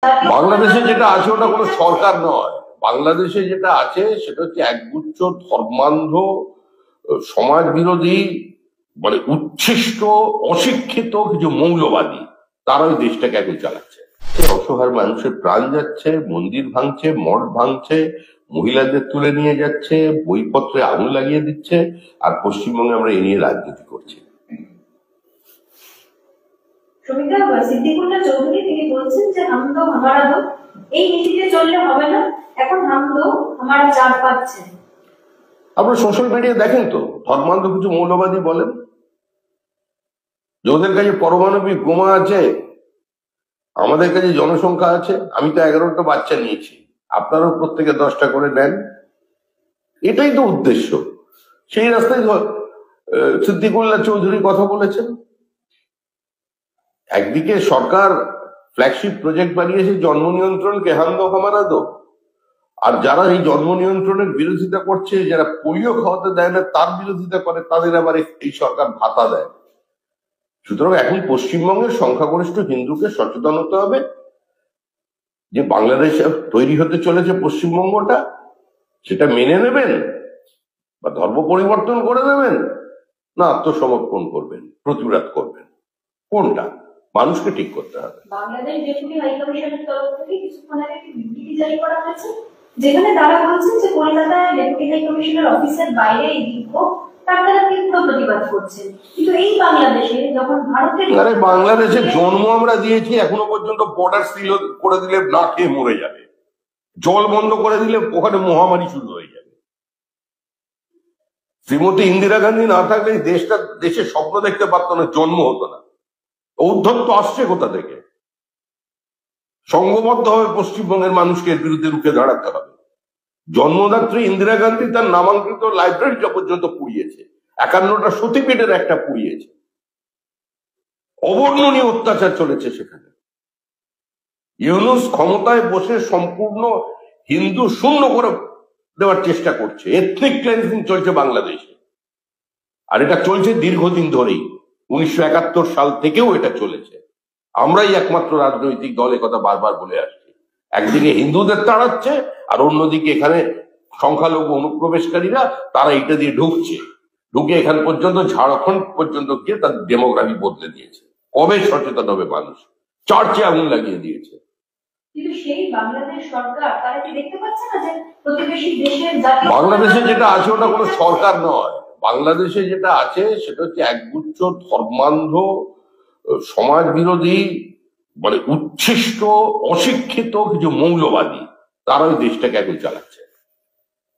বাংলাদেশে যেটা আছে ওটা কোনো সরকার নয়। বাংলাদেশে যেটা আছে সেটা হচ্ছে একগুচ্ছ ধর্মান্ধ, সমাজ বিরোধী, মানে উচ্ছিষ্ট অশিক্ষিত কিছু মৌলবাদী, তারা ওই দেশটাকে এখন চালাচ্ছে। অসহায় মানুষের প্রাণ যাচ্ছে, মন্দির ভাঙছে, মঠ ভাঙছে, মহিলাদের তুলে নিয়ে যাচ্ছে, বইপত্রে আগুন লাগিয়ে দিচ্ছে, আর পশ্চিমবঙ্গে আমরা এ নিয়ে রাজনীতি করছি। সিদ্দিকুল্লাহ চৌধুরী তিনি বলছেন যে হাম দো হামারা দো, এই নীতিতে চললে হবে না, এখন হাম দো হামারা চার পাচ্ছে। আপনারা সোশ্যাল মিডিয়া দেখেন তো, ধর্মান্ধ কিছু মৌলবাদী বলেন যে ওদের কাছে পারমাণবিক বোমা আছে, আমাদের কাছে জনসংখ্যা আছে, আমি তো 11টা বাচ্চা নিয়েছি, আপনারাও প্রত্যেকে 10টা করে নেন। এটাই তো উদ্দেশ্য। সেই রাস্তায় সিদ্দিকুল্লাহ চৌধুরী কথা বলেছেন। একদিকে সরকার ফ্ল্যাগশিপ প্রজেক্ট বানিয়েছে জন্ম নিয়ন্ত্রণকে, হাম দো হামারা দো, আর যারা এই জন্ম নিয়ন্ত্রণের বিরোধিতা করছে, যারা পোলিও খাওয়াতে দেয় না তার বিরোধিতা করে, তাদের আবার এই সরকার ভাতা দেয়। সুতরাং এখন পশ্চিমবঙ্গের সংখ্যাগরিষ্ঠ হিন্দুকে সচেতন হতে হবে যে বাংলাদেশ তৈরি হতে চলেছে পশ্চিমবঙ্গটা, সেটা মেনে নেবেন বা ধর্ম পরিবর্তন করে দেবেন, না আত্মসমর্পণ করবেন, প্রতিবাদ করবেন, কোনটা মানুষকে ঠিক করতে হবে। বাংলাদেশ ডেপুটি হাইকমিশনের তরফ থেকে কিছুক্ষণ আগে একটি বিবৃতি জারি করা হয়েছে, যেখানে তারা বলছেন যে কলকাতায় ডেপুটি হাইকমিশনের অফিসের বাইরে এই বিক্ষোভ তারা তীব্র প্রতিবাদ করছেন। কিন্তু এই বাংলাদেশে যখন ভারতের বাংলাদেশের জন্ম আমরা দিয়েছি, এখনো পর্যন্ত বর্ডার সিল করে দিলে না খেয়ে মরে যাবে, জল বন্ধ করে দিলে ওখানে মহামারী শুরু হয়ে যাবে। শ্রীমতী ইন্দিরা গান্ধী না থাকলে দেশের স্বপ্ন দেখতে পারতো না, জন্ম হতো না। ঔদ্ধত্য আসছে কোথা থেকে? সংঘবদ্ধ হবে পশ্চিমবঙ্গের মানুষকে এর বিরুদ্ধে রুখে দাঁড়াতে হবে। জন্মদাত্রী ইন্দিরা গান্ধী তার নামাঙ্কিত লাইব্রেরিটা পর্যন্ত পুড়িয়েছে, 51টা সতীপীঠের একটা পুড়িয়েছে। অবর্ণনীয় অত্যাচার চলেছে সেখানে। ইউনূস ক্ষমতায় বসে সম্পূর্ণ হিন্দু শূন্য করে দেওয়ার চেষ্টা করছে। এথনিক ক্লেন্সিং চলছে বাংলাদেশে, আর এটা চলছে দীর্ঘদিন ধরেই। 1971 সাল থেকেও এটা চলেছে। আমরাই একমাত্র রাজনৈতিক দল কথা বারবার বলে আসছি। একদিকে হিন্দুদের তাড়াচ্ছে, আর অন্যদিকে এখানে সংখ্যালঘু অনুপ্রবেশকারীরা তারা এটা দিয়ে ঢুকে এখান পর্যন্ত, ঝাড়খণ্ড পর্যন্ত গিয়ে তার ডেমোগ্রাফি বদলে দিয়েছে। কবে সচেতন হবে মানুষ? চার্চে আগুন লাগিয়ে দিয়েছে। কিন্তু সেই বাংলাদেশ সরকার তারা কি দেখতে পাচ্ছে না যে প্রতিবেশী দেশের বাংলাদেশে যেটা আছে ওটা কোনো সরকার নয়। বাংলাদেশে যেটা আছে সেটা হচ্ছে একগুচ্ছ ধর্মান্ধ, সমাজ বিরোধী, মানে উচ্ছিষ্ট অশিক্ষিত কিছু মৌলবাদী, তারা ওই দেশটাকে এখন চালাচ্ছে।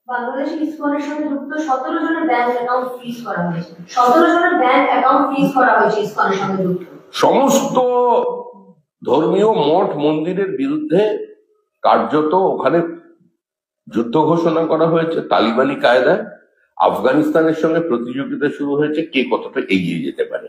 বাংলাদেশে ইসকনের সঙ্গে যুক্ত 17 জনের ব্যাংক অ্যাকাউন্ট ফ্রিজ করা হয়েছে। 17 জনের ব্যাংক অ্যাকাউন্ট ফ্রিজ করা হয়েছে ইসকনের সঙ্গে যুক্ত। সমস্ত ধর্মীয় মঠ মন্দিরের বিরুদ্ধে কার্যত ওখানে যুদ্ধ ঘোষণা করা হয়েছে তালিবানি কায়দায়। আফগানিস্তানের সঙ্গে প্রতিযোগিতা শুরু হয়েছে কে কতটা এগিয়ে যেতে পারে।